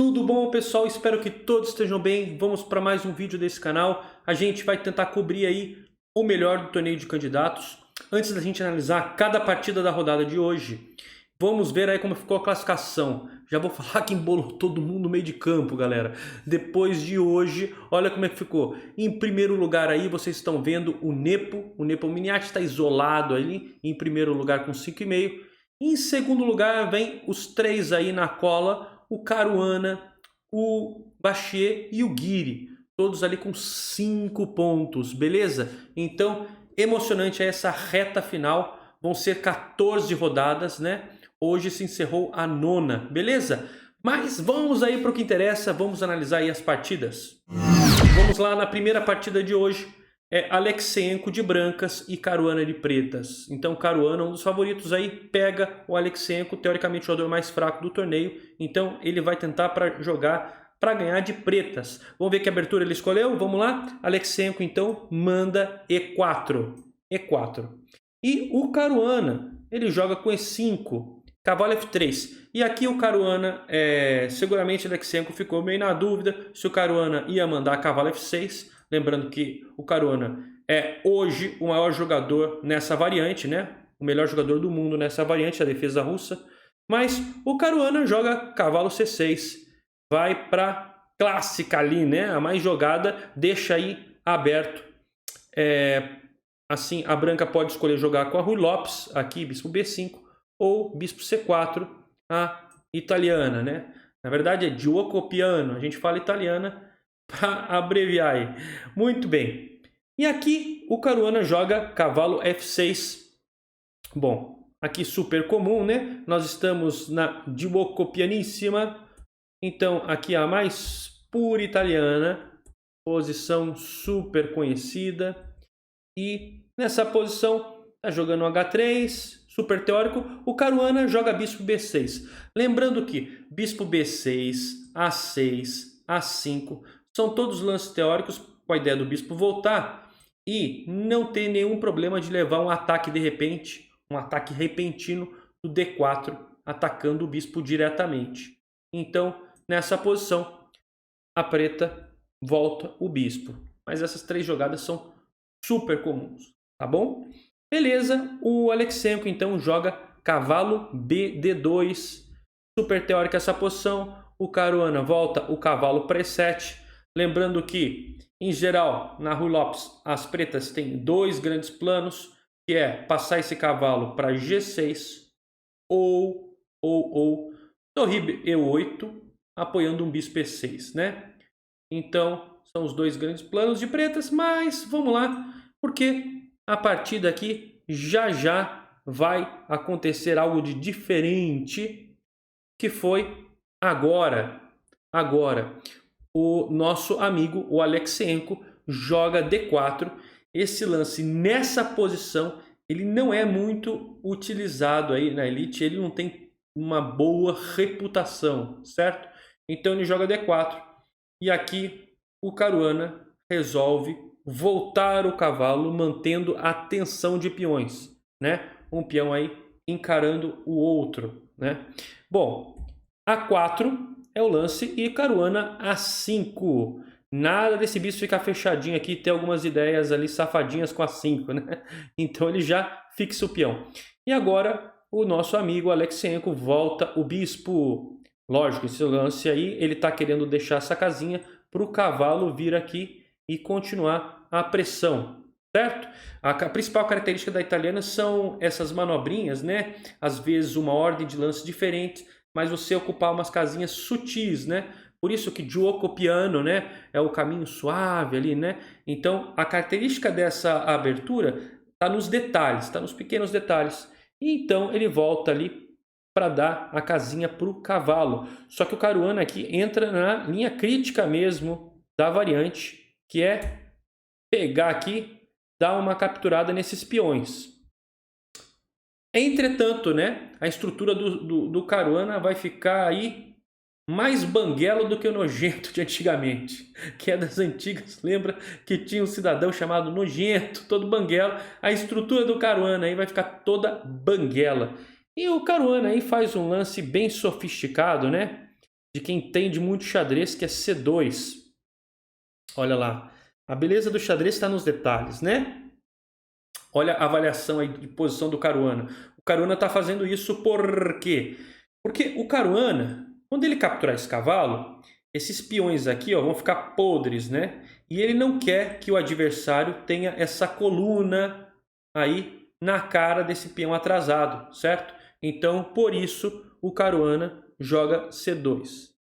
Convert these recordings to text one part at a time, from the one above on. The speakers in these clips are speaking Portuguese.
Tudo bom, pessoal? Espero que todos estejam bem. Vamos para mais um vídeo desse canal. A gente vai tentar cobrir aí o melhor do torneio de candidatos. Antes da gente analisar cada partida da rodada de hoje, vamos ver aí como ficou a classificação. Já vou falar que embolou todo mundo no meio de campo, galera. Depois de hoje, olha como é que ficou. Em primeiro lugar aí, vocês estão vendo o Nepo. O Nepo Miniati está isolado ali, em primeiro lugar com 5,5. Em segundo lugar, vem os três aí na cola. O Caruana, o Bachier e o Guiri, todos ali com 5 pontos, beleza? Então, emocionante essa reta final, vão ser 14 rodadas, né? Hoje se encerrou a 9ª, beleza? Mas vamos aí para o que interessa, vamos analisar aí as partidas. Vamos lá na primeira partida de hoje. É Alexeyenko de brancas e Caruana de pretas. Então Caruana, um dos favoritos aí, pega o Alexeyenko, teoricamente o jogador mais fraco do torneio. Então ele vai tentar jogar para ganhar de pretas. Vamos ver que abertura ele escolheu? Vamos lá? Alexeyenko então manda E4. E4. E o Caruana, ele joga com E5. Cavalo F3. E aqui o Caruana, seguramente o Alexeyenko ficou meio na dúvida se o Caruana ia mandar cavalo F6. Lembrando que o Caruana é hoje o maior jogador nessa variante, né? O melhor jogador do mundo nessa variante, a defesa russa. Mas o Caruana joga cavalo C6. Vai para clássica ali, né? A mais jogada, deixa aí aberto. Assim, a branca pode escolher jogar com a Ruy Lopes, aqui bispo B5, ou bispo C4, a italiana, né? Na verdade é Gioco Piano, a gente fala italiana para abreviar aí. Muito bem. E aqui o Caruana joga cavalo F6. Bom, aqui super comum, né? Nós estamos na Gioco Pianissima. Então aqui a mais pura italiana. Posição super conhecida. E nessa posição está jogando H3, super teórico. O Caruana joga bispo B6. Lembrando que bispo B6, A6, A5... são todos lances teóricos com a ideia do bispo voltar e não ter nenhum problema de levar um ataque de repente, um ataque repentino do D4, atacando o bispo diretamente. Então, nessa posição, a preta volta o bispo. Mas essas três jogadas são super comuns, tá bom? Beleza, o Alexeyenko então joga cavalo BD2, super teórica essa posição. O Caruana volta o cavalo para E7. Lembrando que, em geral, na Ruy Lopes, as pretas têm dois grandes planos, que é passar esse cavalo para G6 ou torre E8, apoiando um bispo E6, né? Então, são os dois grandes planos de pretas, mas vamos lá, porque a partida aqui já vai acontecer algo de diferente, que foi agora. O nosso amigo, o Alexeyenko, joga D4. Esse lance nessa posição, ele não é muito utilizado aí na Elite, ele não tem uma boa reputação, certo? Então ele joga D4. E aqui o Caruana resolve voltar o cavalo, mantendo a tensão de peões, né? Um peão aí encarando o outro, né? Bom, A4 é o lance e Caruana A5. Nada desse bispo ficar fechadinho aqui, ter algumas ideias ali safadinhas com A5, né? Então ele já fixa o peão. E agora o nosso amigo Alexeyenko volta o bispo. Lógico, esse lance aí, ele está querendo deixar essa casinha para o cavalo vir aqui e continuar a pressão, certo? A principal característica da italiana são essas manobrinhas, né? Às vezes uma ordem de lance diferente, mas você ocupar umas casinhas sutis, né? Por isso que Gioco Piano, né? É o caminho suave ali, né? Então, a característica dessa abertura está nos detalhes, está nos pequenos detalhes. E então, ele volta ali para dar a casinha para o cavalo. Só que o Caruana aqui entra na linha crítica mesmo da variante, que é pegar aqui, dar uma capturada nesses peões. Entretanto, né, a estrutura do Caruana vai ficar aí mais banguela do que o nojento de antigamente, que é das antigas, lembra que tinha um cidadão chamado nojento, todo banguela. A estrutura do Caruana aí vai ficar toda banguela. E o Caruana aí faz um lance bem sofisticado, né? de quem entende muito xadrez, que é C2. Olha lá, a beleza do xadrez está nos detalhes, né? Olha a avaliação aí de posição do Caruana. O Caruana está fazendo isso por quê? Porque o Caruana, quando ele capturar esse cavalo, esses peões aqui ó, vão ficar podres, né? E ele não quer que o adversário tenha essa coluna aí na cara desse peão atrasado, certo? Então, por isso, o Caruana joga C2.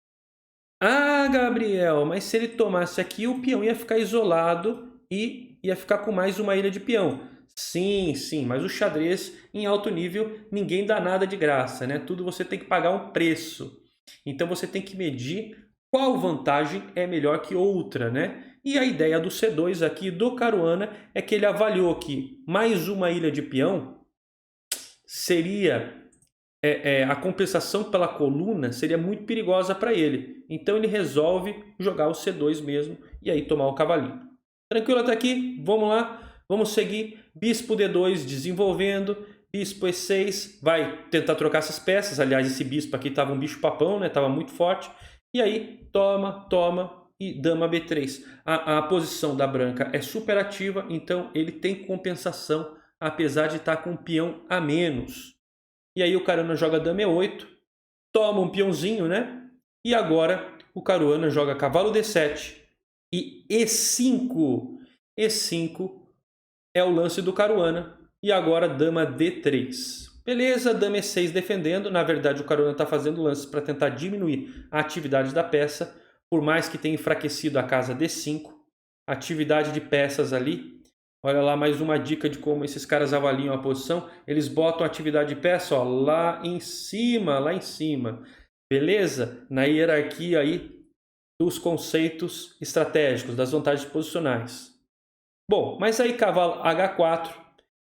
Ah, Gabriel, mas se ele tomasse aqui, o peão ia ficar isolado e ia ficar com mais uma ilha de peão. Sim, sim, mas o xadrez em alto nível ninguém dá nada de graça, né? Tudo você tem que pagar um preço. Então você tem que medir qual vantagem é melhor que outra, né? E a ideia do C2 aqui do Caruana é que ele avaliou que mais uma ilha de peão seria a compensação pela coluna seria muito perigosa para ele. Então ele resolve jogar o C2 mesmo e aí tomar o cavalinho. Tranquilo até aqui? Vamos lá. Vamos seguir. Bispo D2 desenvolvendo. Bispo E6 vai tentar trocar essas peças. Aliás, esse bispo aqui estava um bicho papão, né? Estava muito forte. E aí toma, toma e dama B3. A posição da branca é super ativa, então ele tem compensação, apesar de estar com um peão a menos. E aí o Caruana joga dama E8, toma um peãozinho, né? E agora o Caruana joga cavalo D7 e E5. E5 é o lance do Caruana. E agora dama D3. Beleza, dama E6 defendendo. Na verdade o Caruana está fazendo lances para tentar diminuir a atividade da peça. Por mais que tenha enfraquecido a casa D5. Atividade de peças ali. Olha lá mais uma dica de como esses caras avaliam a posição. Eles botam a atividade de peça ó, lá em cima, lá em cima. Beleza? Na hierarquia aí dos conceitos estratégicos, das vantagens posicionais. Bom, mas aí cavalo H4,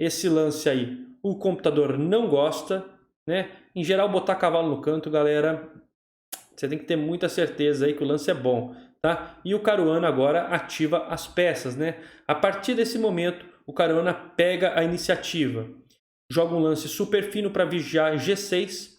esse lance aí, o computador não gosta, né? Em geral, botar cavalo no canto, galera, você tem que ter muita certeza aí que o lance é bom. Tá? E o Caruana agora ativa as peças, né? A partir desse momento, o Caruana pega a iniciativa. Joga um lance super fino para vigiar G6.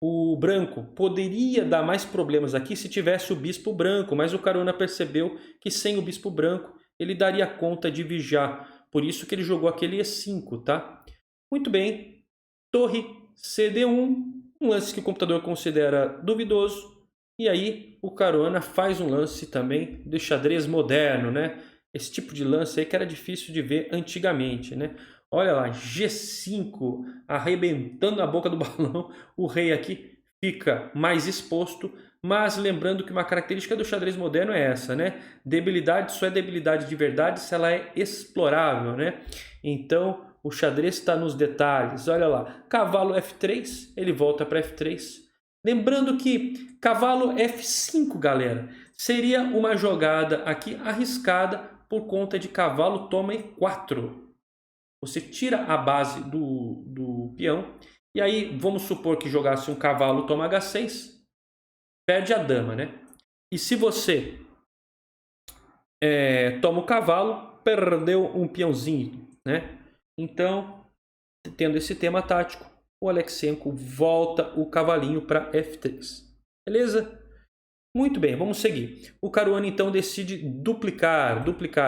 O branco poderia dar mais problemas aqui se tivesse o bispo branco, mas o Caruana percebeu que sem o bispo branco ele daria conta de vigiar. Por isso que ele jogou aquele E5, tá? Muito bem. Torre CD1, um lance que o computador considera duvidoso. E aí o Caruana faz um lance também de xadrez moderno, né? Esse tipo de lance aí que era difícil de ver antigamente, né? Olha lá, G5 arrebentando a boca do balão. O rei aqui fica mais exposto, mas lembrando que uma característica do xadrez moderno é essa, né? Debilidade só é debilidade de verdade se ela é explorável, né? Então o xadrez está nos detalhes. Olha lá, cavalo F3, ele volta para F3. Lembrando que cavalo F5, galera, seria uma jogada aqui arriscada por conta de cavalo toma E4. Você tira a base do peão e aí vamos supor que jogasse um cavalo toma H6, perde a dama, né? E se você toma o cavalo, perdeu um peãozinho, né? Então, tendo esse tema tático, o Aleksenko volta o cavalinho para F3. Beleza? Muito bem, vamos seguir. O Caruana então decide duplicar,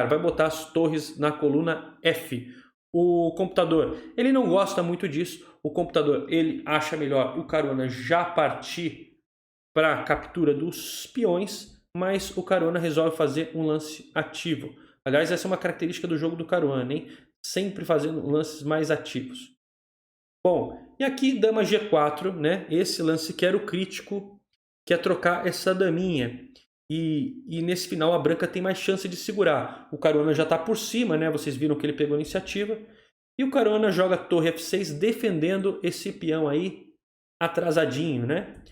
vai botar as torres na coluna F. O computador, ele não gosta muito disso. O computador, ele acha melhor o Caruana já partir para a captura dos peões, mas o Caruana resolve fazer um lance ativo. Aliás, essa é uma característica do jogo do Caruana, hein? Sempre fazendo lances mais ativos. Bom, e aqui dama G4, né? Esse lance que era o crítico, que é trocar essa daminha. E nesse final a branca tem mais chance de segurar. O Caruana já está por cima, né? Vocês viram que ele pegou a iniciativa. E o Caruana joga torre F6 defendendo esse peão aí atrasadinho, né?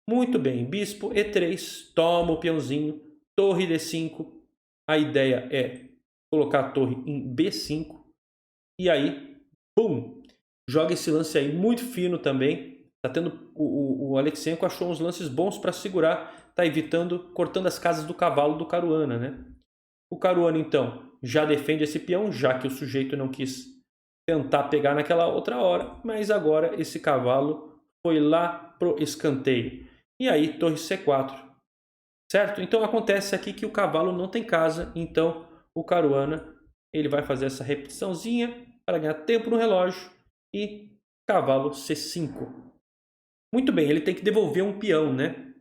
Muito bem, bispo E3, toma o peãozinho, torre D5. A ideia é colocar a torre em B5. E aí, pum! Joga esse lance aí muito fino também. Tá tendo o Aleksenko achou uns lances bons para segurar, tá evitando, cortando as casas do cavalo do Caruana, né? O Caruana então já defende esse peão, já que o sujeito não quis tentar pegar naquela outra hora, mas agora esse cavalo foi lá pro escanteio. e aí torre C4, certo? Então acontece aqui que o cavalo não tem casa, então o Caruana ele vai fazer essa repetiçãozinha para ganhar tempo no relógio e cavalo C5. Muito bem, ele tem que devolver um peão, né?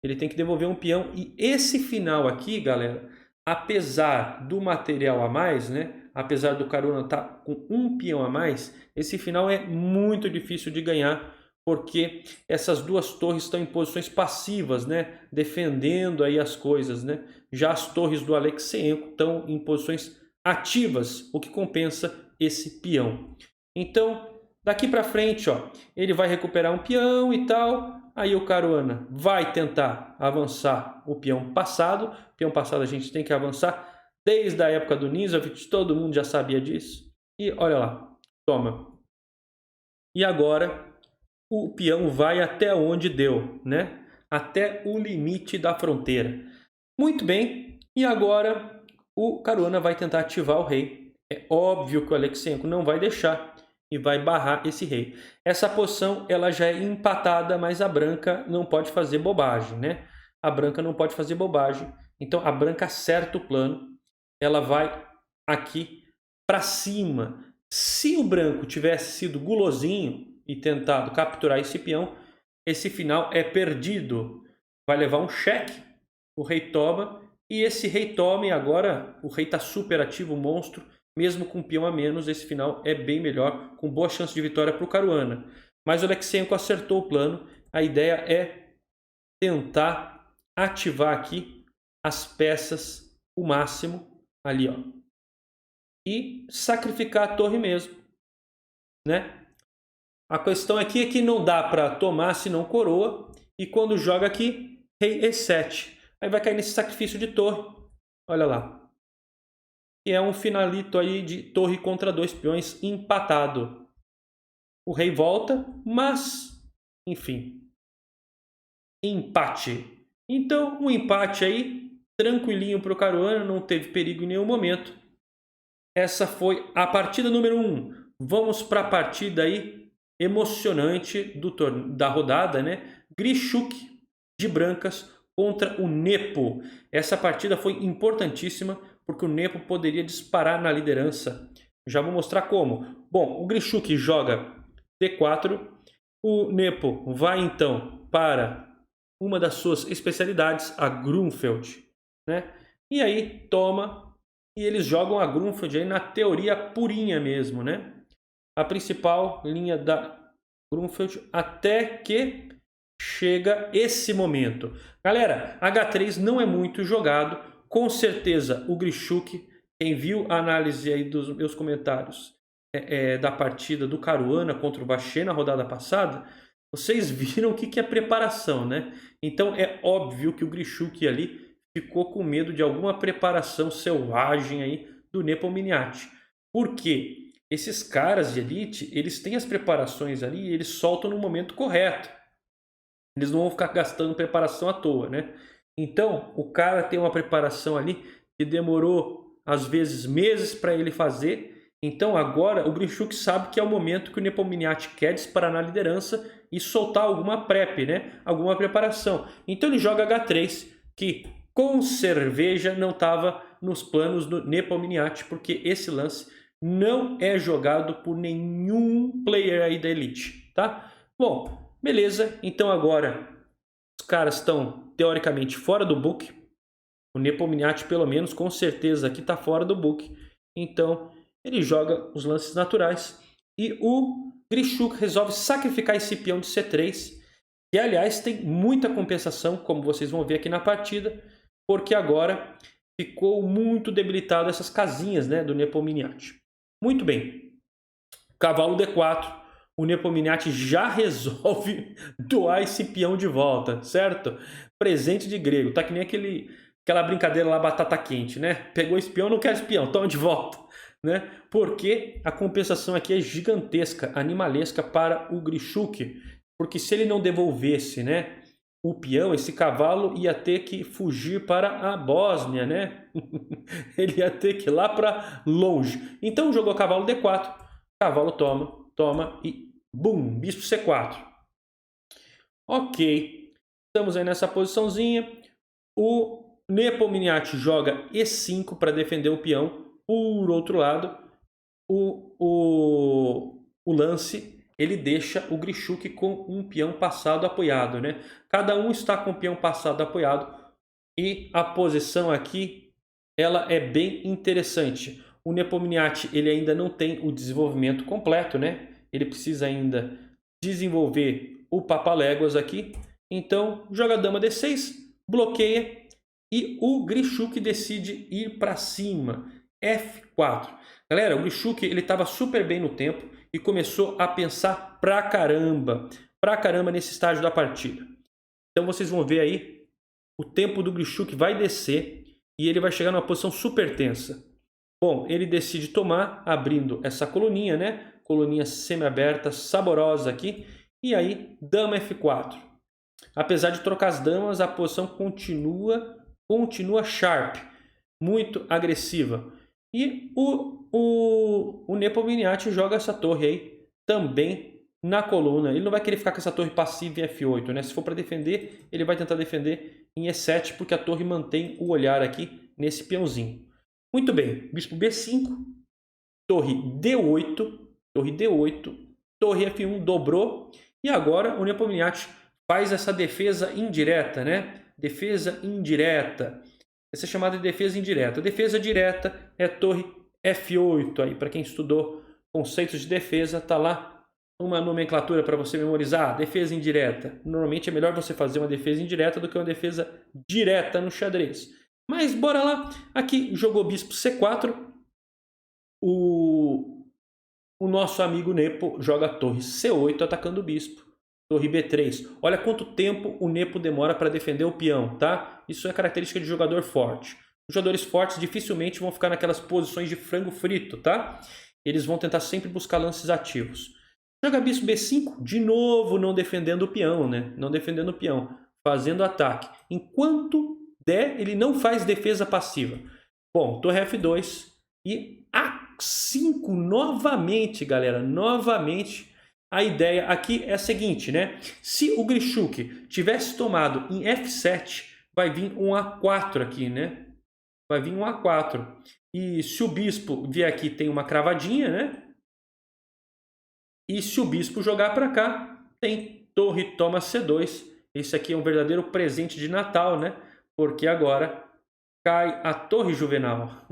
Ele tem que devolver um peão e esse final aqui, galera, apesar do material a mais, né? Apesar do Caruana estar com um peão a mais, esse final é muito difícil de ganhar porque essas duas torres estão em posições passivas, né? Defendendo aí as coisas, né? Já as torres do Alexeyenko estão em posições ativas, o que compensa esse peão. Então, daqui para frente, ó, ele vai recuperar um peão e tal. Aí o Caruana vai tentar avançar o peão passado. Peão passado a gente tem que avançar desde a época do Nizovich, todo mundo já sabia disso. E olha lá, toma. E agora o peão vai até onde deu, né? Até o limite da fronteira. Muito bem, e agora o Caruana vai tentar ativar o rei. É óbvio que o Alexeyenko não vai deixar e vai barrar esse rei. Essa posição ela já é empatada, mas a branca não pode fazer bobagem, né? A branca não pode fazer bobagem. Então a branca acerta o plano. Ela vai aqui para cima. Se o branco tivesse sido gulosinho e tentado capturar esse peão, esse final é perdido. Vai levar um cheque. O rei toma. E esse rei toma e agora o rei está super ativo, monstro. Mesmo com um peão a menos, esse final é bem melhor, com boa chance de vitória para o Caruana. Mas o Alexeyenko acertou o plano. A ideia é tentar ativar aqui as peças o máximo ali, ó. E sacrificar a torre mesmo, né? A questão aqui é que não dá para tomar se não coroa. E quando joga aqui, rei E7. Aí vai cair nesse sacrifício de torre. Olha lá. E é um finalito aí de torre contra dois peões empatado. O rei volta, mas, enfim, empate. Então, um empate aí, tranquilinho para o Caruana, não teve perigo em nenhum momento. Essa foi a partida número 1. Vamos para a partida aí emocionante da rodada, né? Grischuk de brancas contra o Nepo. Essa partida foi importantíssima porque o Nepo poderia disparar na liderança. Já vou mostrar como. Bom, o Grischuk joga D4. O Nepo vai então para uma das suas especialidades, a Grunfeld, né? E aí toma e eles jogam a Grunfeld aí na teoria purinha mesmo, né? A principal linha da Grunfeld até que chega esse momento. Galera, H3 não é muito jogado. Com certeza o Grischuk, quem viu a análise aí dos meus comentários da partida do Caruana contra o Vacher na rodada passada, vocês viram o que é preparação, né? Então é óbvio que o Grischuk ali ficou com medo de alguma preparação selvagem aí do Nepomniachtchi. Por quê? Esses caras de elite, eles têm as preparações ali e eles soltam no momento correto. Eles não vão ficar gastando preparação à toa, né? Então, o cara tem uma preparação ali que demorou, às vezes, meses para ele fazer. Então, agora, o Grischuk sabe que é o momento que o Nepomniachtchi quer disparar na liderança e soltar alguma prep, né? Alguma preparação. Então, ele joga H3, que com cerveja não estava nos planos do Nepomniachtchi, porque esse lance não é jogado por nenhum player aí da elite, tá? Bom, beleza. Então, agora, os caras estão teoricamente fora do book. O Nepomniachtchi, pelo menos, com certeza aqui está fora do book. Então, ele joga os lances naturais. E o Grischuk resolve sacrificar esse peão de C3. Que, aliás, tem muita compensação, como vocês vão ver aqui na partida. Porque agora ficou muito debilitado essas casinhas, né, do Nepomniachtchi. Muito bem. Cavalo D4. O Nepomniachtchi já resolve doar esse peão de volta, certo? Presente de grego. Tá que nem aquela brincadeira lá, batata quente, né? Pegou esse peão, não quer esse peão, toma de volta, né? Porque a compensação aqui é gigantesca, animalesca para o Grischuk. Porque se ele não devolvesse, né, o peão, esse cavalo ia ter que fugir para a Bósnia, né? Ele ia ter que ir lá para longe. Então jogou cavalo D4, cavalo toma e bum, bispo C4. Ok. Estamos aí nessa posiçãozinha. O Nepomniachtchi joga E5 para defender o peão. Por outro lado, o lance, ele deixa o Grichuk com um peão passado apoiado, né? Cada um está com o peão passado apoiado e a posição aqui, ela é bem interessante. O Nepomniachtchi, ele ainda não tem o desenvolvimento completo, né? Ele precisa ainda desenvolver o Papaléguas aqui. Então, joga dama D6, bloqueia e o Grichuk decide ir para cima. F4. Galera, o Grichuk, ele estava super bem no tempo e começou a pensar pra caramba nesse estágio da partida. Então vocês vão ver aí, o tempo do Grichuk vai descer e ele vai chegar numa posição super tensa. Bom, ele decide tomar, abrindo essa coluninha, né? Coluninha semi-aberta, saborosa aqui. E aí, dama F4. Apesar de trocar as damas, a posição continua sharp, muito agressiva. E o Nepomniachtchi joga essa torre aí também na coluna. Ele não vai querer ficar com essa torre passiva em F8, né? Se for para defender, ele vai tentar defender em E7, porque a torre mantém o olhar aqui nesse peãozinho. Muito bem, bispo B5, torre D8, torre F1 dobrou. E agora o Nepomniachtchi faz essa defesa indireta, né? Defesa indireta. Essa é chamada de defesa indireta. Defesa direta é torre F8. Aí, para quem estudou conceitos de defesa, tá lá uma nomenclatura para você memorizar. Defesa indireta. Normalmente é melhor você fazer uma defesa indireta do que uma defesa direta no xadrez. Mas bora lá. Aqui jogou bispo C4. O nosso amigo Nepo joga torre C8 atacando o bispo. Torre B3. Olha quanto tempo o Nepo demora para defender o peão, tá? Isso é característica de jogador forte. Os jogadores fortes dificilmente vão ficar naquelas posições de frango frito, tá? Eles vão tentar sempre buscar lances ativos. Joga bispo B5, de novo não defendendo o peão, né? Não defendendo o peão, fazendo ataque. Enquanto der, ele não faz defesa passiva. Bom, torre F2 e A5 novamente, galera. Novamente. A ideia aqui é a seguinte, né? Se o Grichuk tivesse tomado em F7, vai vir um A4 aqui, né? Vai vir um A4. E se o bispo vier aqui, tem uma cravadinha, né? E se o bispo jogar para cá, tem torre toma C2. Esse aqui é um verdadeiro presente de Natal, né? Porque agora cai a torre Juvenal.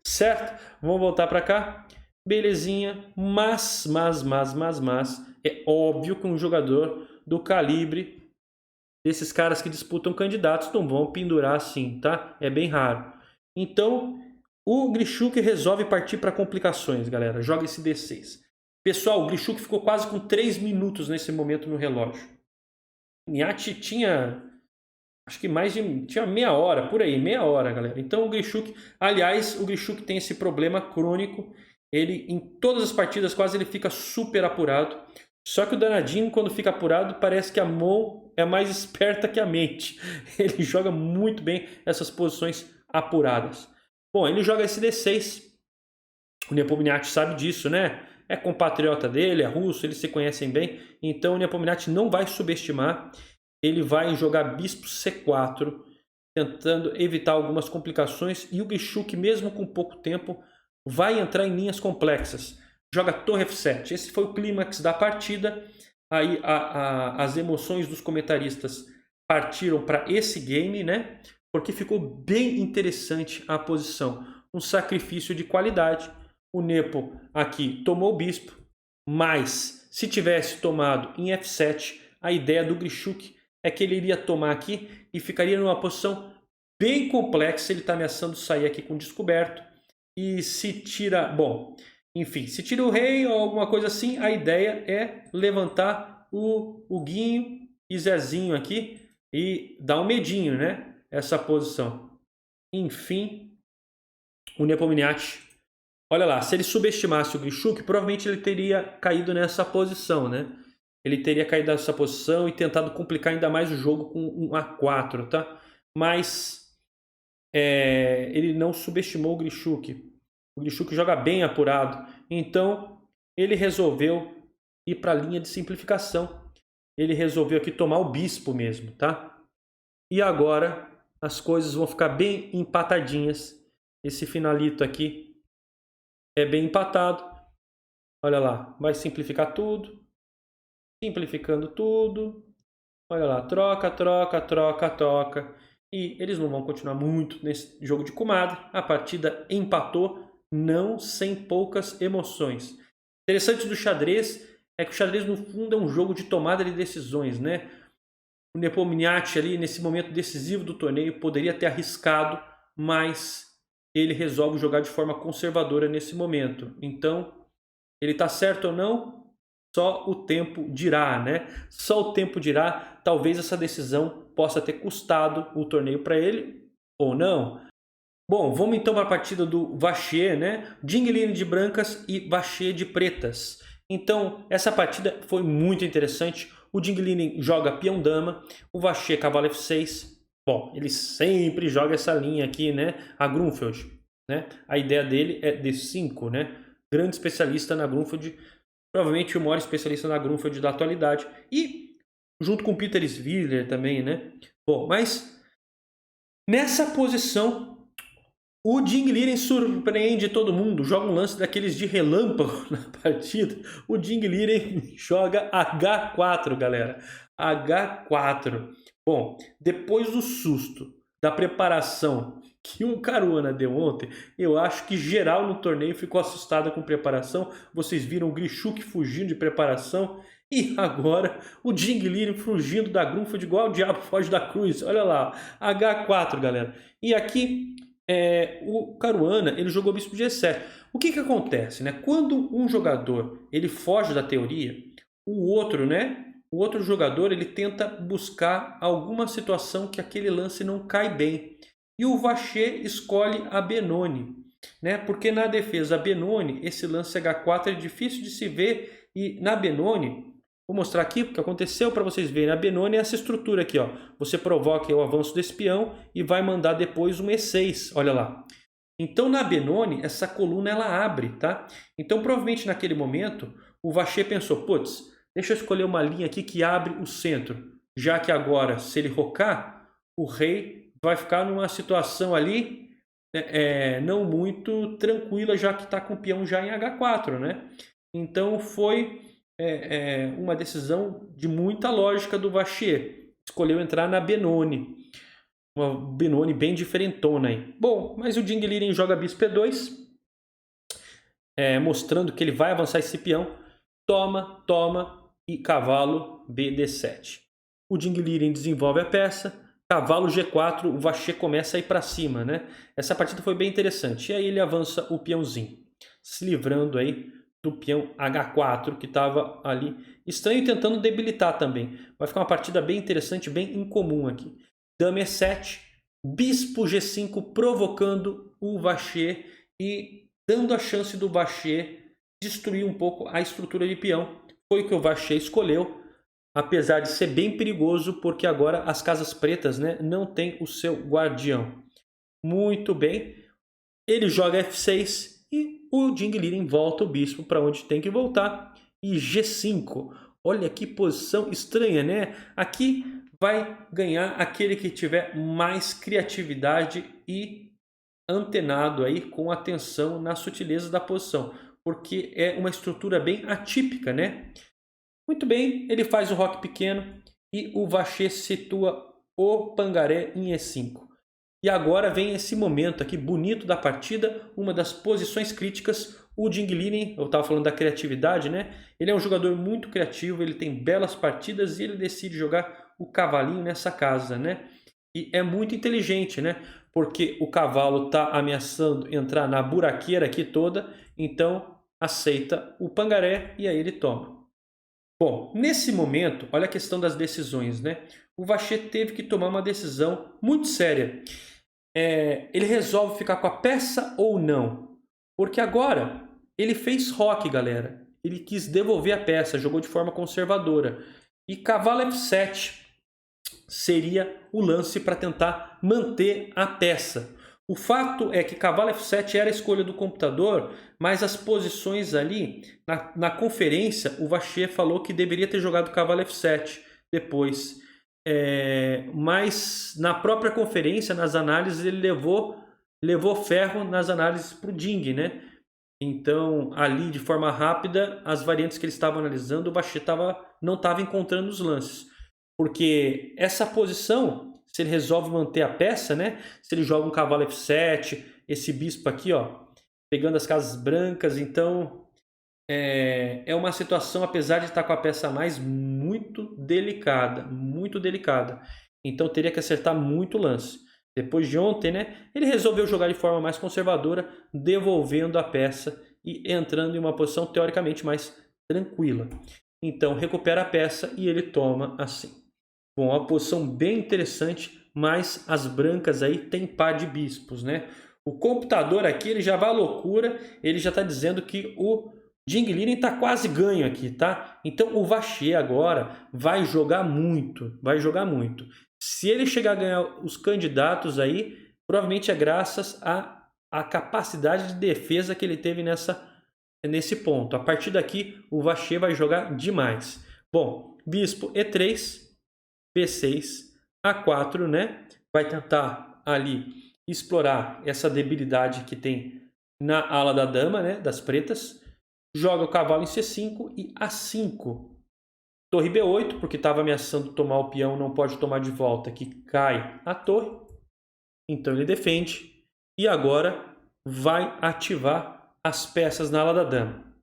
Certo? Vamos voltar para cá. Belezinha, mas é óbvio que um jogador do calibre desses caras que disputam candidatos não vão pendurar assim, tá? É bem raro. Então, o Grichuk resolve partir para complicações, galera. Joga esse D6. Pessoal, o Grichuk ficou quase com 3 minutos nesse momento no relógio. Niachi tinha, acho que tinha meia hora, por aí, meia hora, galera. Então o Grichuk, aliás, o Grichuk tem esse problema crônico. Ele, em todas as partidas, quase ele fica super apurado. Só que o danadinho, quando fica apurado, parece que a mão é mais esperta que a mente. Ele joga muito bem essas posições apuradas. Bom, ele joga esse D6. O Nepomniachtchi sabe disso, né? É compatriota dele, é russo, eles se conhecem bem. Então o Nepomniachtchi não vai subestimar. Ele vai jogar bispo C4, tentando evitar algumas complicações. E o Grichuk, mesmo com pouco tempo, vai entrar em linhas complexas. Joga torre F7. Esse foi o clímax da partida. Aí as emoções dos comentaristas partiram para esse game, né? Porque ficou bem interessante a posição. Um sacrifício de qualidade. O Nepo aqui tomou o bispo, mas se tivesse tomado em F7, a ideia do Grichuk é que ele iria tomar aqui e ficaria numa posição bem complexa. Ele está ameaçando sair aqui com descoberto. E se tira, bom, enfim, se tira o rei ou alguma coisa assim, a ideia é levantar o Guinho e Zezinho aqui e dar um medinho, né? Essa posição. Enfim, o Nepomniachtchi, olha lá, se ele subestimasse o Grichuk, provavelmente ele teria caído nessa posição, né? Ele teria caído nessa posição e tentado complicar ainda mais o jogo com um A4, tá? Mas ele não subestimou o Grichuk. O Grichuk joga bem apurado. Então, ele resolveu ir para a linha de simplificação. Ele resolveu aqui tomar o bispo mesmo, tá? E agora as coisas vão ficar bem empatadinhas. Esse finalito aqui é bem empatado. Olha lá, vai simplificar tudo. Simplificando tudo. Olha lá, troca, troca, troca, troca. E eles não vão continuar muito nesse jogo de comadre. A partida empatou, não sem poucas emoções. Interessante do xadrez é que o xadrez no fundo é um jogo de tomada de decisões, né? O Nepomniachtchi ali nesse momento decisivo do torneio poderia ter arriscado, mas ele resolve jogar de forma conservadora nesse momento. Então, ele está certo ou não? Só o tempo dirá, né? Só o tempo dirá. Talvez essa decisão possa ter custado o torneio para ele ou não. Bom, vamos então para a partida do Vachier, né? Ding Liren de brancas e Vachier de pretas. Então, essa partida foi muito interessante. O Ding Liren joga peão-dama, o Vachier cavalo F6. Bom, ele sempre joga essa linha aqui, né? A Grunfeld, né? A ideia dele é D5, né? Grande especialista na Grunfeld, provavelmente o maior especialista na Grunfeld da atualidade. E junto com Peter Sviller também, né? Bom, mas nessa posição o Ding Liren surpreende todo mundo, joga um lance daqueles de relâmpago na partida. O Ding Liren joga H4, galera. H4. Bom, depois do susto da preparação que o Caruana deu ontem, eu acho que geral no torneio ficou assustada com preparação. Vocês viram o Grichuk fugindo de preparação. E agora o Ding Liren fugindo da Grunfeld igual o diabo foge da cruz. Olha lá, H4, galera. E aqui o Caruana, ele jogou bispo de E7. O que acontece, né? Quando um jogador ele foge da teoria, o outro jogador ele tenta buscar alguma situação que aquele lance não cai bem. E o Vachier escolhe a Benoni, né? Porque na defesa Benoni, esse lance H4 é difícil de se ver e na Benoni, vou mostrar aqui o que aconteceu para vocês verem. A Benoni é essa estrutura aqui, ó. Você provoca o avanço desse peão e vai mandar depois um E6, olha lá. Então na Benoni, essa coluna ela abre, tá? Então provavelmente naquele momento, o Vachier pensou, putz, deixa eu escolher uma linha aqui que abre o centro. Já que agora, se ele rocar, o rei vai ficar numa situação ali não muito tranquila, já que está com o peão já em H4, né? Então foi uma decisão de muita lógica do Vachier. Escolheu entrar na Benoni. Uma Benoni bem diferentona aí. Bom, mas o Ding Liren joga bispo E2, mostrando que ele vai avançar esse peão. Toma, toma e cavalo BD7. O Ding Liren desenvolve a peça. Cavalo G4, o Vachier começa a ir para cima, né? Essa partida foi bem interessante. E aí ele avança o peãozinho, se livrando aí do peão H4 que estava ali estranho, tentando debilitar também. Vai ficar uma partida bem interessante, bem incomum aqui. Dama E7, bispo G5 provocando o Vachier e dando a chance do Vachier destruir um pouco a estrutura de peão. Foi o que o Vachier escolheu, apesar de ser bem perigoso, porque agora as casas pretas, né, não tem o seu guardião. Muito bem, ele joga F6 e o Ding Liren volta o bispo para onde tem que voltar. E G5, olha que posição estranha, né? Aqui vai ganhar aquele que tiver mais criatividade e antenado aí com atenção na sutileza da posição, porque é uma estrutura bem atípica, né? Muito bem, ele faz o roque pequeno e o Vachier situa o pangaré em E5. E agora vem esse momento aqui bonito da partida, uma das posições críticas. O Ding Liren, eu estava falando da criatividade, né? Ele é um jogador muito criativo, ele tem belas partidas e ele decide jogar o cavalinho nessa casa, né? E é muito inteligente, né? Porque o cavalo está ameaçando entrar na buraqueira aqui toda, então aceita o pangaré e aí ele toma. Bom, nesse momento, olha a questão das decisões, né? O Vachier teve que tomar uma decisão muito séria. Ele resolve ficar com a peça ou não? Porque agora ele fez roque, galera. Ele quis devolver a peça, jogou de forma conservadora. E cavalo F7 seria o lance para tentar manter a peça. O fato é que cavalo F7 era a escolha do computador, mas as posições ali, na conferência, o Vachier falou que deveria ter jogado cavalo F7 depois. mas na própria conferência, nas análises, ele levou ferro nas análises para o Ding, né? Então, ali de forma rápida, as variantes que eles estavam analisando, o Vacher não estava encontrando os lances. Porque essa posição, se ele resolve manter a peça, né? Se ele joga um cavalo F7, esse bispo aqui, ó, pegando as casas brancas, então é uma situação, apesar de estar com a peça a mais, muito delicada, muito delicada. Então teria que acertar muito lance. Depois de ontem, né, ele resolveu jogar de forma mais conservadora, devolvendo a peça e entrando em uma posição teoricamente mais tranquila. Então recupera a peça e ele toma assim. Bom, uma posição bem interessante, mas as brancas aí tem par de bispos, né? O computador aqui ele já vai à loucura, ele já está dizendo que o Ding Liren está quase ganho aqui, tá? Então o Vacher agora vai jogar muito, vai jogar muito. Se ele chegar a ganhar os candidatos aí, provavelmente é graças à capacidade de defesa que ele teve nesse ponto. A partir daqui, o Vacher vai jogar demais. Bom, bispo E3, B6, A4, né? Vai tentar ali explorar essa debilidade que tem na ala da dama, né? Das pretas. Joga o cavalo em C5 e A5. Torre B8, porque estava ameaçando tomar o peão, não pode tomar de volta, que cai a torre. Então ele defende. E agora vai ativar as peças na ala da dama.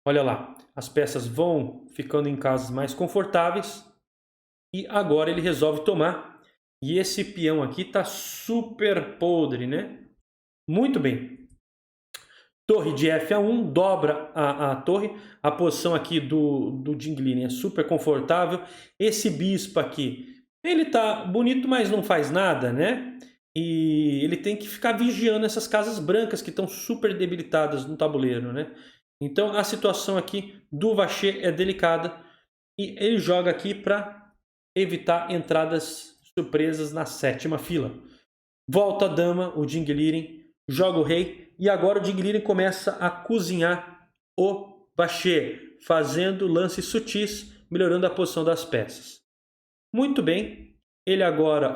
Olha lá, as peças vão ficando em casas mais confortáveis. E agora ele resolve tomar. E esse peão aqui está super podre, né? Muito bem. Torre de F1, dobra a torre. A posição aqui do Ding Liren é super confortável. Esse bispo aqui, ele tá bonito, mas não faz nada, né? E ele tem que ficar vigiando essas casas brancas que estão super debilitadas no tabuleiro, né? Então a situação aqui do Vacher é delicada. E ele joga aqui para evitar entradas surpresas na sétima fila. Volta a dama, o Ding Liren, joga o rei. E agora o Ding Liren começa a cozinhar o Vacher, fazendo lances sutis, melhorando a posição das peças. Muito bem, ele agora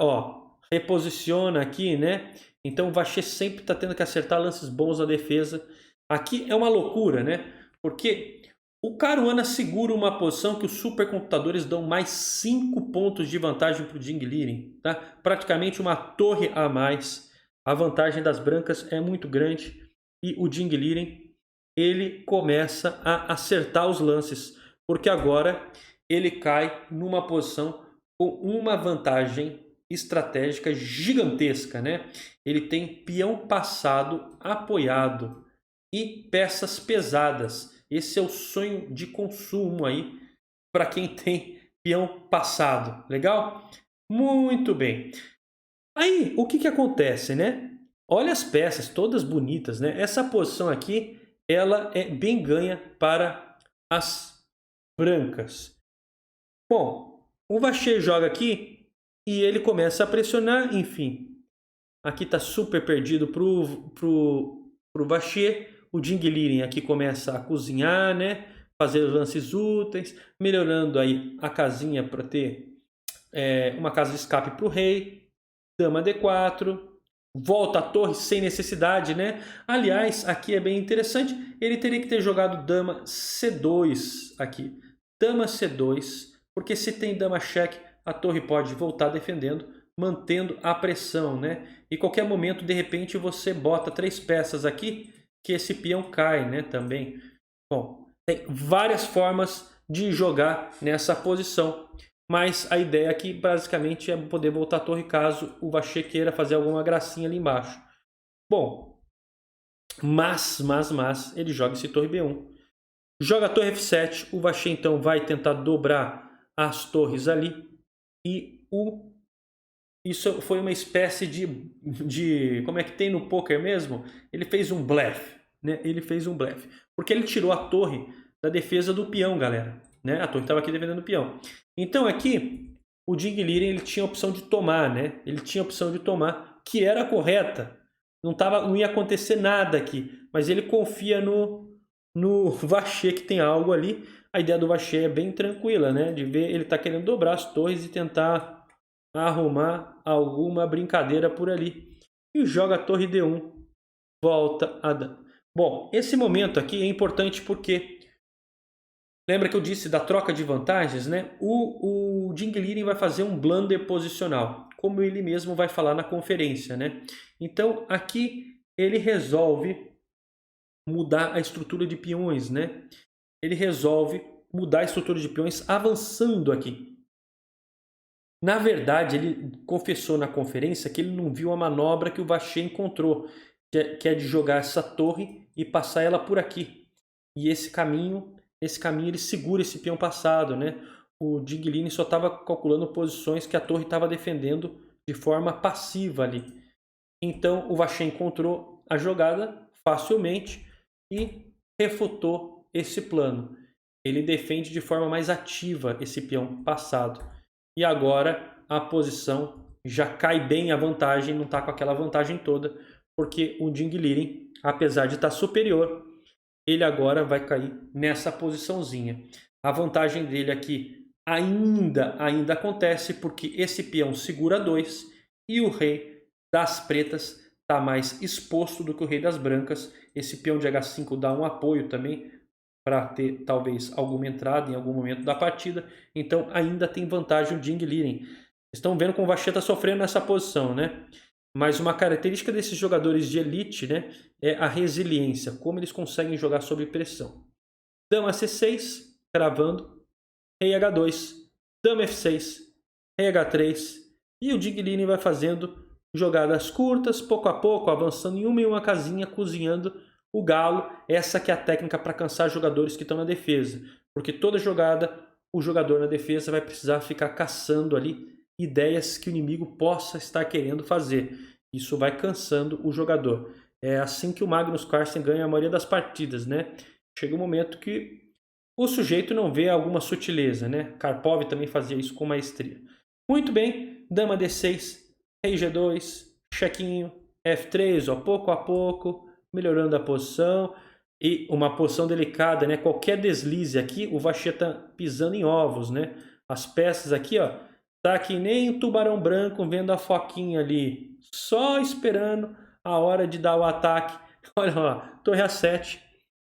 reposiciona aqui, né? Então o Vacher sempre está tendo que acertar lances bons na defesa. Aqui é uma loucura, né? Porque o Caruana segura uma posição que os supercomputadores dão mais 5 pontos de vantagem para o Ding Liren, tá? Praticamente uma torre a mais. A vantagem das brancas é muito grande e o Ding Liren ele começa a acertar os lances, porque agora ele cai numa posição com uma vantagem estratégica gigantesca, né? Ele tem peão passado apoiado e peças pesadas. Esse é o sonho de consumo aí para quem tem peão passado. Legal? Muito bem. Aí, o que acontece, né? Olha as peças, todas bonitas, né? Essa posição aqui, ela é bem ganha para as brancas. Bom, o Vacher joga aqui e ele começa a pressionar, enfim. Aqui está super perdido pro Vacher. O Ding Liren aqui começa a cozinhar, né? Fazer lances úteis, melhorando aí a casinha para ter uma casa de escape para o rei. Dama D4, volta a torre sem necessidade, né? Aliás, aqui é bem interessante, ele teria que ter jogado dama C2 aqui. Dama C2, porque se tem dama cheque, a torre pode voltar defendendo, mantendo a pressão, né? E qualquer momento, de repente, você bota 3 peças aqui, que esse peão cai, né? Também. Bom, tem várias formas de jogar nessa posição. Mas a ideia aqui basicamente é poder voltar a torre caso o Vacher queira fazer alguma gracinha ali embaixo. Bom, mas ele joga esse torre B1. Joga a torre F7, o Vacher então vai tentar dobrar as torres ali. E isso foi uma espécie de como é que tem no poker mesmo? Ele fez um blefe, né? Ele fez um blefe. Porque ele tirou a torre da defesa do peão, galera. Né? A torre estava aqui defendendo o peão. Então aqui, o Ding Liren ele tinha a opção de tomar, né? Ele tinha a opção de tomar, que era correta. Não ia acontecer nada aqui. Mas ele confia no Vacher que tem algo ali. A ideia do Vacher é bem tranquila, né? De ver ele tá querendo dobrar as torres e tentar arrumar alguma brincadeira por ali. E joga a torre D1, volta a dama. Bom, esse momento aqui é importante porque lembra que eu disse da troca de vantagens, né? O Jing Liren vai fazer um blunder posicional, como ele mesmo vai falar na conferência, né? Então aqui ele resolve mudar a estrutura de peões, né? Ele resolve mudar a estrutura de peões avançando aqui. Na verdade, ele confessou na conferência que ele não viu a manobra que o Vacher encontrou, que é de jogar essa torre e passar ela por aqui. E esse caminho ele segura esse peão passado, né? O Jing Liren só estava calculando posições que a torre estava defendendo de forma passiva ali. Então o Vacher encontrou a jogada facilmente e refutou esse plano. Ele defende de forma mais ativa esse peão passado. E agora a posição já cai bem a vantagem, não está com aquela vantagem toda, porque o Jing Liren, apesar de estar superior, ele agora vai cair nessa posiçãozinha. A vantagem dele aqui ainda acontece porque esse peão segura 2 e o rei das pretas está mais exposto do que o rei das brancas. Esse peão de H5 dá um apoio também para ter talvez alguma entrada em algum momento da partida. Então ainda tem vantagem o Jing Liren. Estão vendo como o Vacher está sofrendo nessa posição, né? Mas uma característica desses jogadores de elite, né, é a resiliência, como eles conseguem jogar sob pressão. Dama C6, cravando, rei H2, dama F6, rei H3, e o Jing Liren vai fazendo jogadas curtas, pouco a pouco, avançando em uma casinha, cozinhando o galo. Essa que é a técnica para cansar jogadores que estão na defesa, porque toda jogada o jogador na defesa vai precisar ficar caçando ali ideias que o inimigo possa estar querendo fazer. Isso vai cansando o jogador. É assim que o Magnus Carlsen ganha a maioria das partidas, né? Chega um momento que o sujeito não vê alguma sutileza, né? Karpov também fazia isso com maestria. Muito bem, dama D6, rei G2, chequinho, F3, ó, pouco a pouco, melhorando a posição. E uma posição delicada, né? Qualquer deslize aqui, o Vacher tá pisando em ovos, né? As peças aqui, ó, tá que nem o tubarão branco vendo a foquinha ali, só esperando a hora de dar o ataque. Olha lá, torre A7.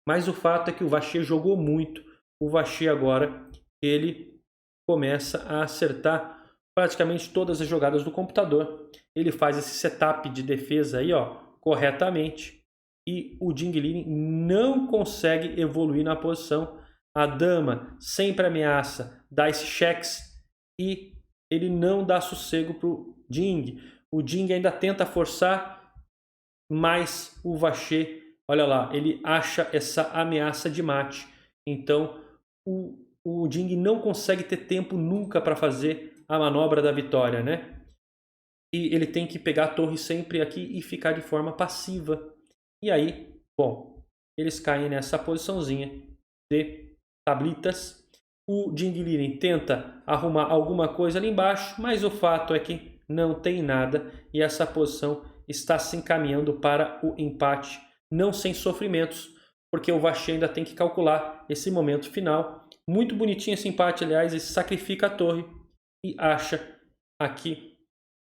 Mas o fato é que o Vacher jogou muito. O Vacher agora, ele começa a acertar praticamente todas as jogadas do computador. Ele faz esse setup de defesa aí, ó, corretamente. E o Jing Liren não consegue evoluir na posição. A dama sempre ameaça dar esses cheques e ele não dá sossego para o Jing. O Jing ainda tenta forçar, mas o Vacher, olha lá, ele acha essa ameaça de mate. Então o Jing não consegue ter tempo nunca para fazer a manobra da vitória, né? E ele tem que pegar a torre sempre aqui e ficar de forma passiva. E aí, bom, eles caem nessa posiçãozinha de tablitas. O Jing Liren tenta arrumar alguma coisa ali embaixo, mas o fato é que não tem nada e essa posição está se encaminhando para o empate, não sem sofrimentos, porque o Vacher ainda tem que calcular esse momento final. Muito bonitinho esse empate, aliás, ele sacrifica a torre e acha aqui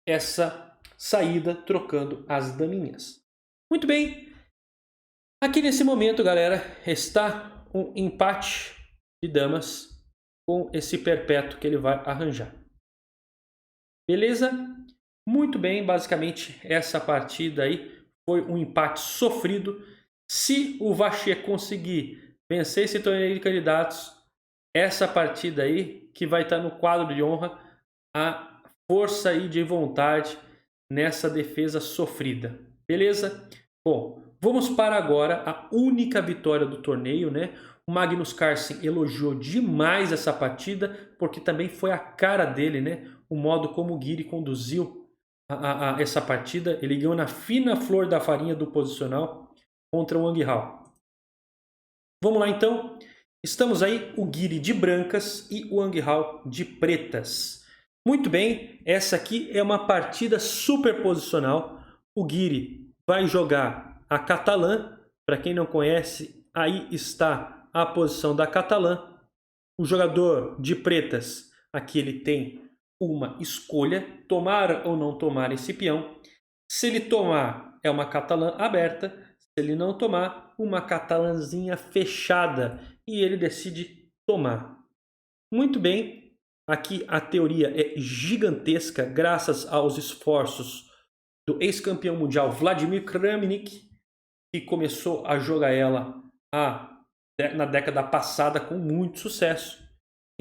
essa saída trocando as daminhas. Muito bem, aqui nesse momento, galera, está um empate de damas com esse perpétuo que ele vai arranjar. Beleza? Muito bem, basicamente essa partida aí foi um empate sofrido. Se o Vacher conseguir vencer esse torneio de candidatos, essa partida aí que vai estar no quadro de honra, a força aí de vontade nessa defesa sofrida. Beleza? Bom, vamos para agora a única vitória do torneio, né? O Magnus Carlsen elogiou demais essa partida, porque também foi a cara dele, né? O modo como o Guiri conduziu essa partida. Ele ganhou na fina flor da farinha do posicional contra o Wang Hao. Vamos lá então. Estamos aí o Guiri de brancas e o Wang Hao de pretas. Muito bem, essa aqui é uma partida super posicional. O Guiri vai jogar a Catalã. Para quem não conhece, aí está a posição da Catalã. O jogador de pretas, aqui ele tem uma escolha, tomar ou não tomar esse peão. Se ele tomar, é uma catalã aberta. Se ele não tomar, uma catalãzinha fechada. E ele decide tomar. Muito bem, aqui a teoria é gigantesca, graças aos esforços do ex-campeão mundial Vladimir Kramnik, que começou a jogar ela na década passada com muito sucesso.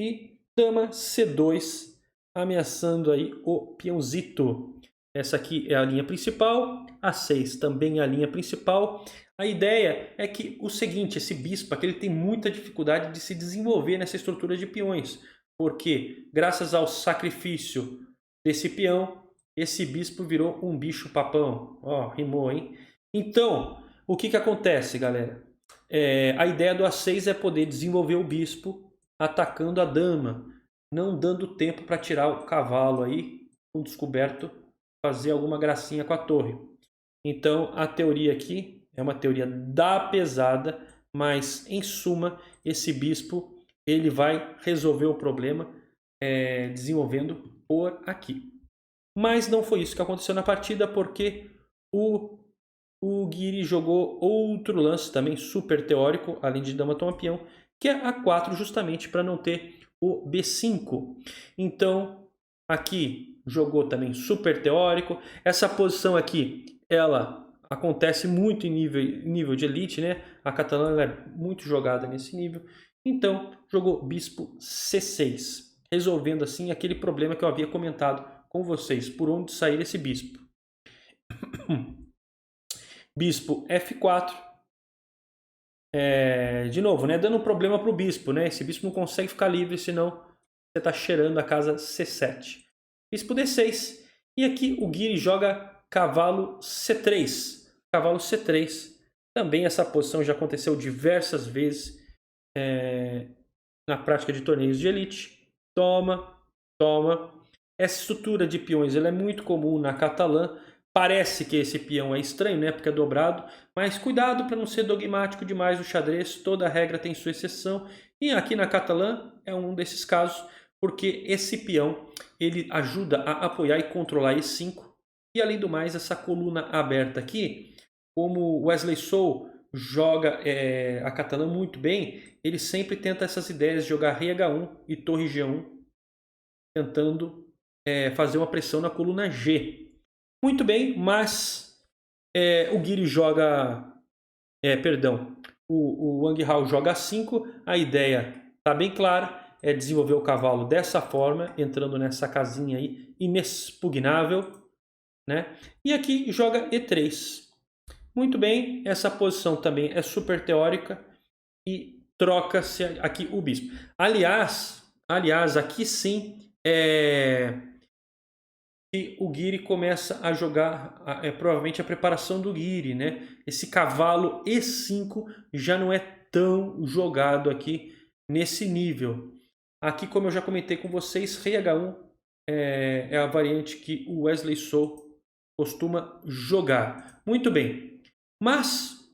E dama C2, ameaçando aí o peãozito. Essa aqui é a linha principal, a 6 também é a linha principal. A ideia é que o seguinte, esse bispo aqui, ele tem muita dificuldade de se desenvolver nessa estrutura de peões, porque graças ao sacrifício desse peão, esse bispo virou um bicho papão. Ó, rimou, hein? Então, o que acontece, galera? A ideia do A6 é poder desenvolver o bispo atacando a dama, não dando tempo para tirar o cavalo aí, com descoberto, fazer alguma gracinha com a torre. Então, a teoria aqui é uma teoria da pesada, mas, em suma, esse bispo ele vai resolver o problema desenvolvendo por aqui. Mas não foi isso que aconteceu na partida, porque o Guiri jogou outro lance também super teórico, além de dama toma peão, que é A4, justamente para não ter o B5. Então, aqui jogou também super teórico. Essa posição aqui, ela acontece muito em nível de elite, né? A catalã é muito jogada nesse nível. Então, jogou bispo C6, resolvendo assim aquele problema que eu havia comentado com vocês, por onde sair esse bispo. Bispo F4. De novo, né? Dando um problema para o bispo, né? Esse bispo não consegue ficar livre, senão você está cheirando a casa C7. Bispo D6. E aqui o Guiri joga cavalo C3. Cavalo C3. Também essa posição já aconteceu diversas vezes na prática de torneios de elite. Toma, toma. Essa estrutura de peões ela é muito comum na catalã. Parece que esse peão é estranho, né? Porque é dobrado. Mas cuidado para não ser dogmático demais o xadrez. Toda regra tem sua exceção. E aqui na catalã é um desses casos. Porque esse peão ele ajuda a apoiar e controlar E5. E além do mais, essa coluna aberta aqui, como Wesley So joga a catalã muito bem, ele sempre tenta essas ideias de jogar rei H1 e torre G1, tentando fazer uma pressão na coluna G. Muito bem, mas o Guiri joga... o Wang Hao joga A5. A ideia está bem clara, é desenvolver o cavalo dessa forma, entrando nessa casinha aí, inexpugnável, né? E aqui joga E3. Muito bem, essa posição também é super teórica e troca-se aqui o bispo. Aliás, aqui sim que o Guiri começa a jogar, provavelmente a preparação do Guiri, né? Esse cavalo E5 já não é tão jogado aqui nesse nível. Aqui, como eu já comentei com vocês, rei H1 é a variante que o Wesley So costuma jogar. Muito bem, mas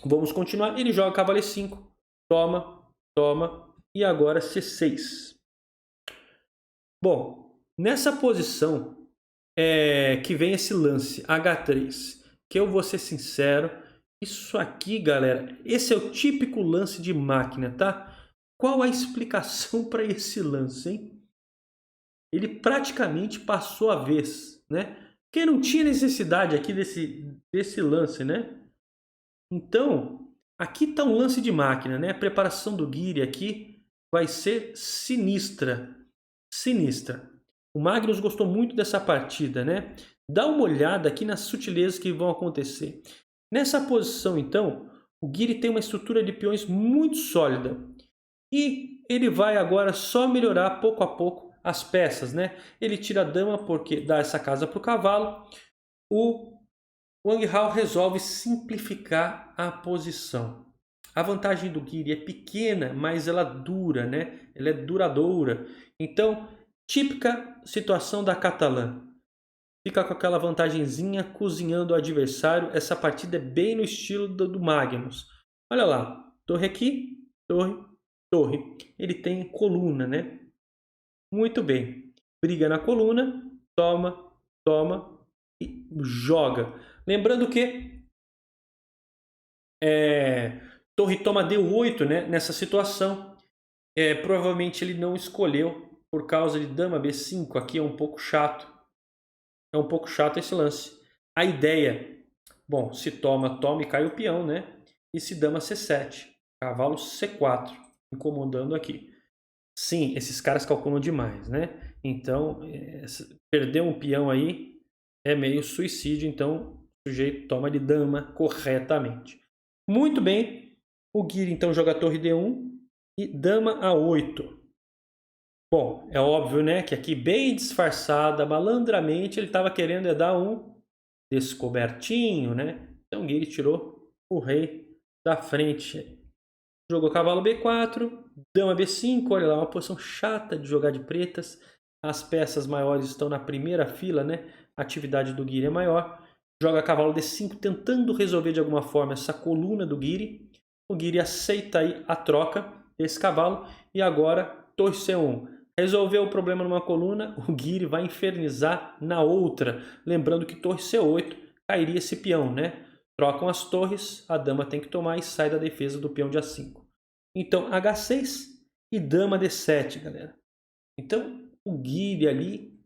vamos continuar. Ele joga cavalo E5, toma, toma, e agora C6. Bom, nessa posição que vem esse lance H3, que eu vou ser sincero, isso aqui, galera, esse é o típico lance de máquina, tá? Qual a explicação para esse lance, hein? Ele praticamente passou a vez, né? Porque não tinha necessidade aqui desse lance, né? Então, aqui está um lance de máquina, né? A preparação do Guiri aqui vai ser sinistra. Sinistra. O Magnus gostou muito dessa partida, né? Dá uma olhada aqui nas sutilezas que vão acontecer. Nessa posição, então, o Guiri tem uma estrutura de peões muito sólida. E ele vai agora só melhorar pouco a pouco as peças, né? Ele tira a dama porque dá essa casa para o cavalo. O Wang Hao resolve simplificar a posição. A vantagem do Guiri é pequena, mas ela dura, né? Ela é duradoura. Então, típica situação da catalã. Fica com aquela vantagenzinha cozinhando o adversário. Essa partida é bem no estilo do Magnus. Olha lá, torre aqui, torre. torre, ele tem coluna, né? Muito bem. Briga na coluna, toma, toma e joga. Lembrando que torre toma D8, né? Nessa situação. Provavelmente ele não escolheu por causa de dama B5. Aqui é um pouco chato. É um pouco chato esse lance. A ideia, bom, se toma, toma e cai o peão, né? E se dama C7, cavalo C4, incomodando aqui. Sim, esses caras calculam demais, né? Então, perder um peão aí é meio suicídio, então o sujeito toma de dama corretamente. Muito bem, o Guiri então joga torre D1 e dama A8. Bom, é óbvio, né, que aqui bem disfarçada, malandramente, ele estava querendo dar um descobertinho, né? Então o Guiri tirou o rei da frente. Jogou cavalo B4, dama B5, olha lá, uma posição chata de jogar de pretas. As peças maiores estão na primeira fila, né? A atividade do Guiri é maior. Joga cavalo D5, tentando resolver de alguma forma essa coluna do Guiri. O Guiri aceita aí a troca desse cavalo. E agora, torre C1. Resolveu o problema numa coluna, o Guiri vai infernizar na outra. Lembrando que torre C8 cairia esse peão, né? Trocam as torres, a dama tem que tomar e sai da defesa do peão de A5. Então, H6 e dama D7, galera. Então, o Guiri ali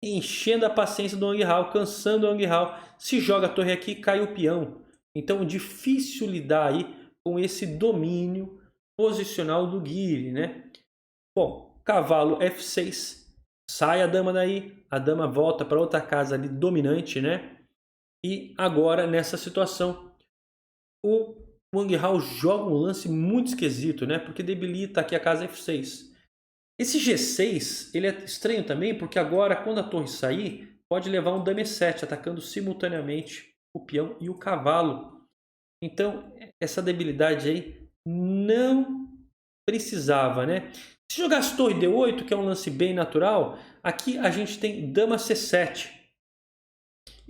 enchendo a paciência do Wang Hao, cansando o Wang Hao. Se joga a torre aqui, cai o peão. Então, difícil lidar aí com esse domínio posicional do Guiri, né? Bom, cavalo F6, sai a dama daí, a dama volta para outra casa ali dominante, né? E agora, nessa situação, o Wang Hao joga um lance muito esquisito, né? Porque debilita aqui a casa F6. Esse G6, ele é estranho também, porque agora, quando a torre sair, pode levar um dama E7, atacando simultaneamente o peão e o cavalo. Então, essa debilidade aí não precisava, né? Se jogasse torre D8, que é um lance bem natural, aqui a gente tem dama C7.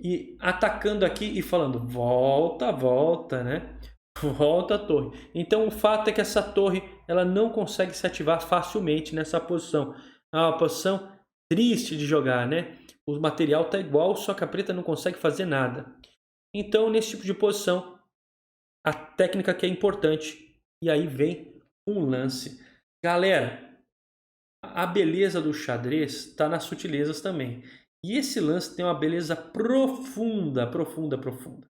E atacando aqui e falando, volta, volta, né? Volta a torre. Então o fato é que essa torre ela não consegue se ativar facilmente nessa posição. É uma posição triste de jogar, né? O material tá igual, só que a preta não consegue fazer nada. Então nesse tipo de posição, a técnica que é importante. E aí vem um lance. Galera, a beleza do xadrez está nas sutilezas também. E esse lance tem uma beleza profunda, profunda, profunda.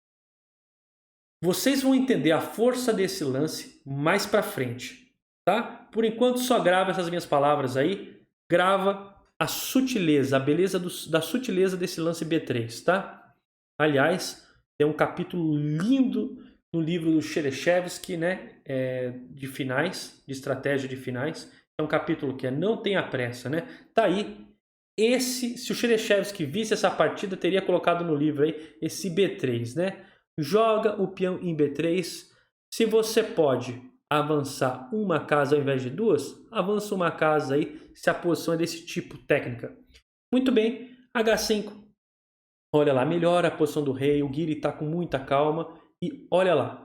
Vocês vão entender a força desse lance mais para frente, tá? Por enquanto só grava essas minhas palavras aí, grava a sutileza, a beleza da sutileza desse lance B3, tá? Aliás, tem um capítulo lindo no livro do Chereshevsky, né? De finais, de estratégia de finais. É um capítulo que não tenha pressa, né? Tá aí. Se o Chereshevsky visse essa partida, teria colocado no livro aí esse B3, né? Joga o peão em B3. Se você pode avançar uma casa ao invés de duas, avança uma casa aí, se a posição é desse tipo, técnica. Muito bem, H5. Olha lá, melhora a posição do rei, o Guiri está com muita calma e olha lá.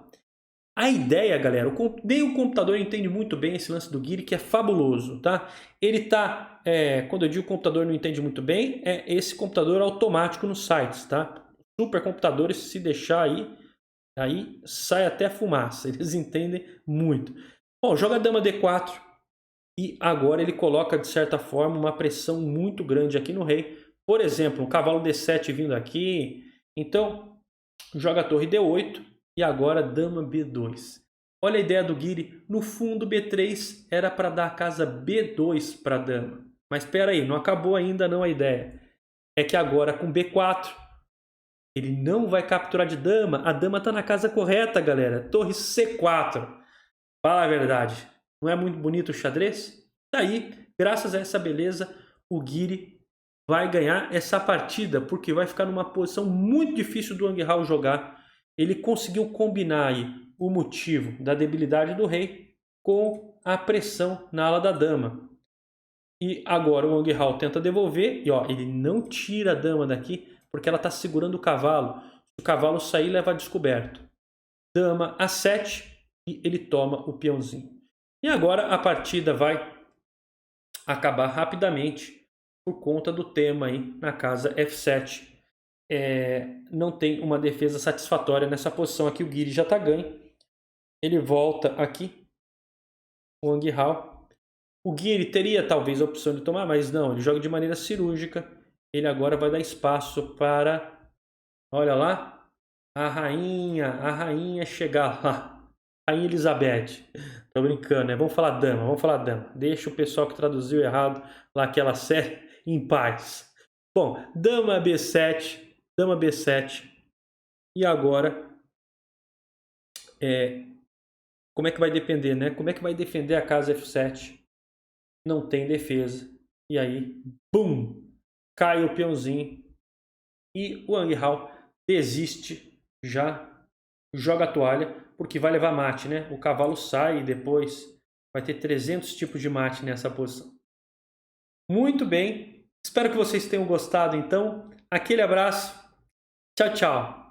A ideia, galera, nem o computador entende muito bem esse lance do Guiri, que é fabuloso, tá? Ele tá, quando eu digo computador não entende muito bem, é esse computador automático nos sites, tá? Supercomputadores, se deixar aí sai até fumaça, eles entendem muito. Bom, joga dama D4 e agora ele coloca, de certa forma, uma pressão muito grande aqui no rei. Por exemplo, um cavalo D7 vindo aqui, então joga a torre D8. E agora dama B2. Olha a ideia do Guiri. No fundo, B3 era para dar a casa B2 para a dama. Mas espera aí, não acabou ainda não a ideia. É que agora com B4, ele não vai capturar de dama. A dama está na casa correta, galera. Torre C4. Fala a verdade. Não é muito bonito o xadrez? Daí, graças a essa beleza, o Guiri vai ganhar essa partida. Porque vai ficar numa posição muito difícil do Wang Hao jogar. Ele conseguiu combinar aí o motivo da debilidade do rei com a pressão na ala da dama. E agora o Wang Hao tenta devolver e ó, ele não tira a dama daqui porque ela está segurando o cavalo. Se o cavalo sair, leva a descoberto. Dama A7 e ele toma o peãozinho. E agora a partida vai acabar rapidamente por conta do tema aí na casa F7. Não tem uma defesa satisfatória nessa posição aqui. O Guiri já está ganho. Ele volta aqui. O Wang Hao. O Guiri teria talvez a opção de tomar, mas não. Ele joga de maneira cirúrgica. Ele agora vai dar espaço para... Olha lá. A rainha chegar lá. Rainha Elizabeth. Tô brincando, né? Vamos falar dama. Deixa o pessoal que traduziu errado lá aquela série em paz. Bom, dama B7. Dama B7. E agora, como é que vai depender, né? Como é que vai defender a casa F7? Não tem defesa. E aí, bum! Cai o peãozinho. E o Wang Hao desiste, já joga a toalha, porque vai levar mate, né? O cavalo sai e depois vai ter 300 tipos de mate nessa posição. Muito bem. Espero que vocês tenham gostado, então. Aquele abraço. Tchau, tchau.